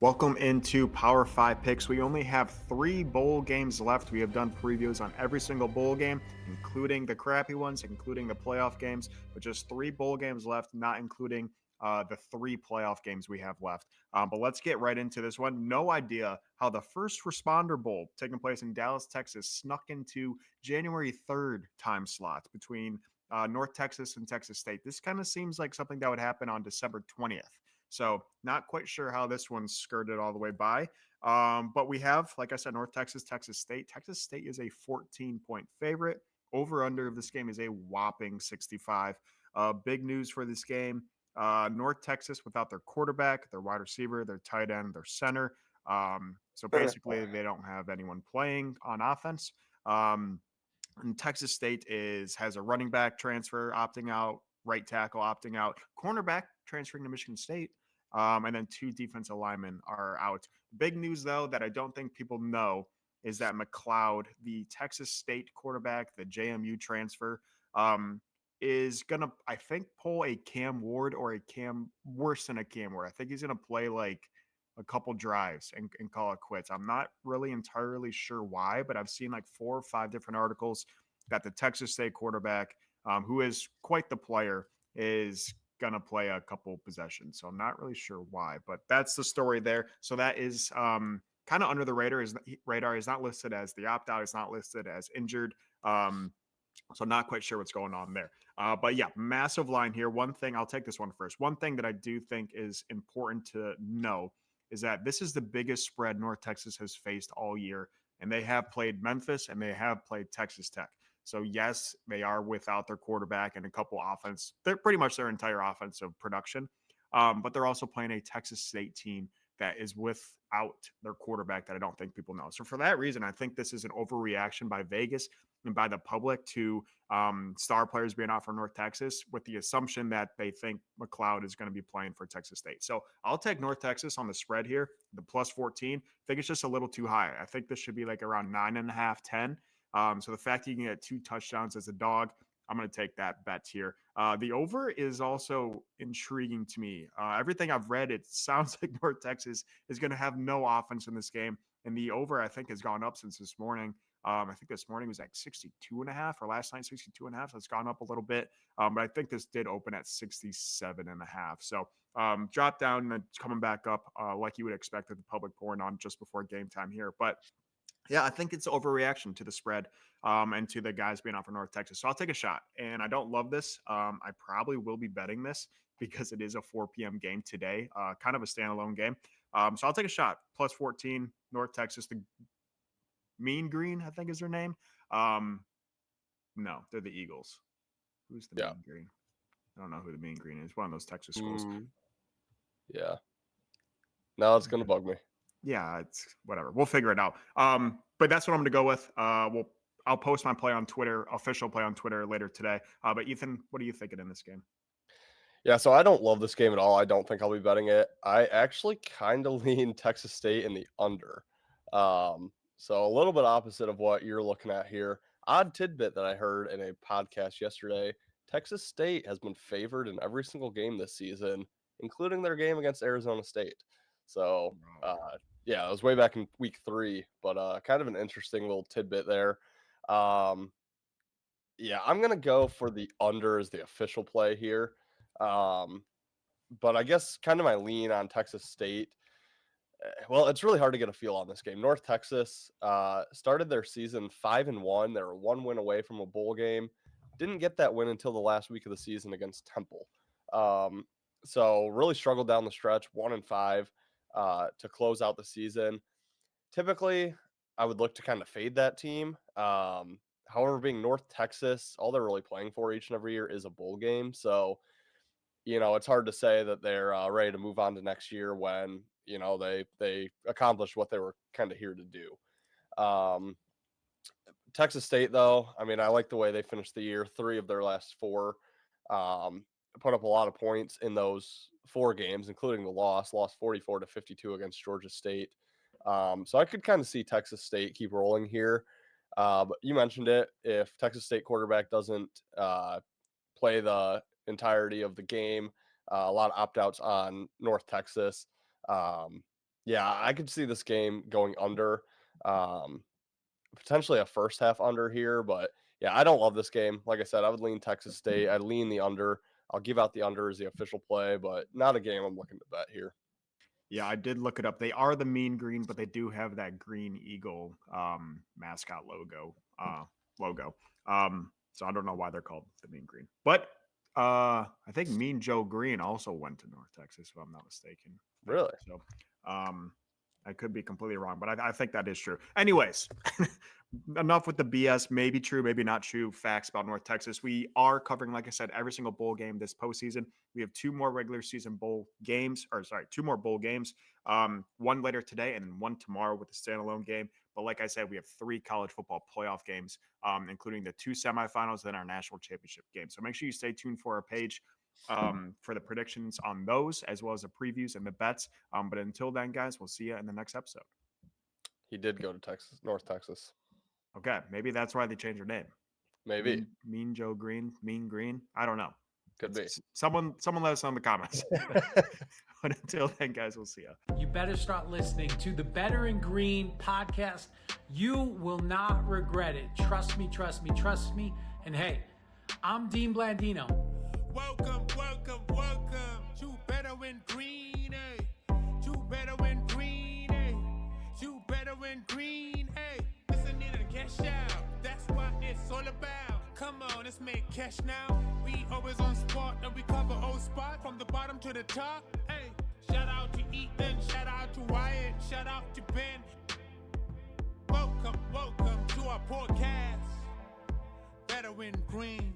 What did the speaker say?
Welcome into Power 5 picks. We only have 3 bowl games left. We have done previews on every single bowl game, including the crappy ones, including the playoff games, but just 3 bowl games left, not including the 3 playoff games we have left. But let's get right into this one. No idea how the first responder bowl taking place in Dallas, Texas, snuck into January 3rd time slots between North Texas and Texas State. This kind of seems like something that would happen on December 20th. So not quite sure how this one's skirted all the way by. But we have, like I said, North Texas, Texas State. Texas State is a 14-point favorite. Over under of this game is a whopping 65. Big news for this game. North Texas without their quarterback, their wide receiver, their tight end, their center. So basically, they don't have anyone playing on offense. And Texas State has a running back transfer opting out, right tackle opting out, cornerback transferring to Michigan State, and then 2 defensive linemen are out. Big news, though, that I don't think people know is that McLeod, the Texas State quarterback, the JMU transfer, is going to, I think, pull a Cam Ward or a Cam worse than a Cam Ward. I think he's going to play like a couple drives and call it quits. I'm not really entirely sure why, but I've seen like 4 or 5 different articles that the Texas State quarterback, who is quite the player, is going to play a couple possessions. So I'm not really sure why, but that's the story there. So that is kind of under the radar. Is not listed as the opt out. It's not listed as injured. So not quite sure what's going on there. But yeah, massive line here. One thing, I'll take this one first. One thing that I do think is important to know is that this is the biggest spread North Texas has faced all year. And they have played Memphis and they have played Texas Tech. So yes, they are without their quarterback and a couple offense. They're pretty much their entire offensive production. But they're also playing a Texas State team that is without their quarterback that I don't think people know. So for that reason, I think this is an overreaction by Vegas and by the public to star players being out for North Texas with the assumption that they think McLeod is going to be playing for Texas State. So I'll take North Texas on the spread here, the plus 14. I think it's just a little too high. I think this should be like around 9.5, 10. So the fact that you can get 2 touchdowns as a dog, I'm going to take that bet here. The over is also intriguing to me. Everything I've read, it sounds like North Texas is going to have no offense in this game. And the over, I think, has gone up since this morning. I think this morning was like 62 and a half, or last night 62 and a half. So it's gone up a little bit. But I think this did open at 67 and a half. So drop down and coming back up like you would expect with the public pouring on just before game time here. But yeah, I think it's overreaction to the spread and to the guys being out for North Texas. So I'll take a shot. And I don't love this. I probably will be betting this because it is a 4 p.m. game today, kind of a standalone game. So I'll take a shot. Plus 14, North Texas. The Mean Green, I think is their name. No, they're the Eagles. Who's the Yeah. Mean Green? I don't know who the Mean Green is. One of those Texas schools. Yeah. No, it's gonna bug me. Yeah, it's whatever. We'll figure it out. But that's what I'm going to go with. I'll post my play on Twitter, official play on Twitter later today. But Ethan, what are you thinking in this game? Yeah, so I don't love this game at all. I don't think I'll be betting it. I actually kind of lean Texas State in the under. So a little bit opposite of what you're looking at here. Odd tidbit that I heard in a podcast yesterday. Texas State has been favored in every single game this season, including their game against Arizona State. So, yeah, it was way back in week 3, but kind of an interesting little tidbit there. Yeah, I'm gonna go for the under as the official play here. Um, but I guess kind of my lean on Texas State. Well, it's really hard to get a feel on this game. North Texas started their season 5-1. They were 1 win away from a bowl game. Didn't get that win until the last week of the season against Temple. So really struggled down the stretch, 1-5 to close out the season. Typically, I would look to kind of fade that team. However, being North Texas, all they're really playing for each and every year is a bowl game. So, it's hard to say that they're ready to move on to next year when, they accomplished what they were kind of here to do. Texas State, though, I mean, I like the way they finished the year. 3 of their last 4 put up a lot of points in those 4 games, including the lost 44-52 against Georgia State. So I could kind of see Texas State keep rolling here. But you mentioned it. If Texas State quarterback doesn't play the entirety of the game, a lot of opt-outs on North Texas. Yeah, I could see this game going under. Potentially a first half under here, but yeah, I don't love this game. Like I said, I would lean Texas State. I'd lean the under. I'll give out the under as the official play, but not a game I'm looking to bet here. Yeah, I did look it up. They are the mean green, but they do have that green eagle mascot logo. So I don't know why they're called the mean green. But I think Mean Joe Green also went to North Texas, if I'm not mistaken. Really? So I could be completely wrong, but I think that is true. Anyways, enough with the BS. Maybe true, maybe not true facts about North Texas. We are covering, like I said, every single bowl game this postseason. We have two more regular season bowl games, two more bowl games. One later today and then one tomorrow with the standalone game. But like I said, we have 3 college football playoff games, including the 2 semifinals and our national championship game. So make sure you stay tuned for our page for the predictions on those, as well as the previews and the bets. But until then, guys, we'll see you in the next episode. He did go to Texas, North Texas. Okay, maybe that's why they changed their name. Maybe. Mean Joe Green, Mean Green. I don't know. Could be. Someone let us know in the comments. But until then, guys, we'll see you. You better start listening to the Better in Green podcast. You will not regret it. Trust me, trust me, trust me. And hey, I'm Dean Blandino. Welcome to Better in Green, eh? To Better in Green, eh? To Better in Green, eh? Listen in and cash out. That's what it's all about. Come on, let's make cash now. We always on spot and we cover old spot from the bottom to the top. Hey, shout out to Ethan, shout out to Wyatt, shout out to Ben. Welcome to our podcast. Better in Green.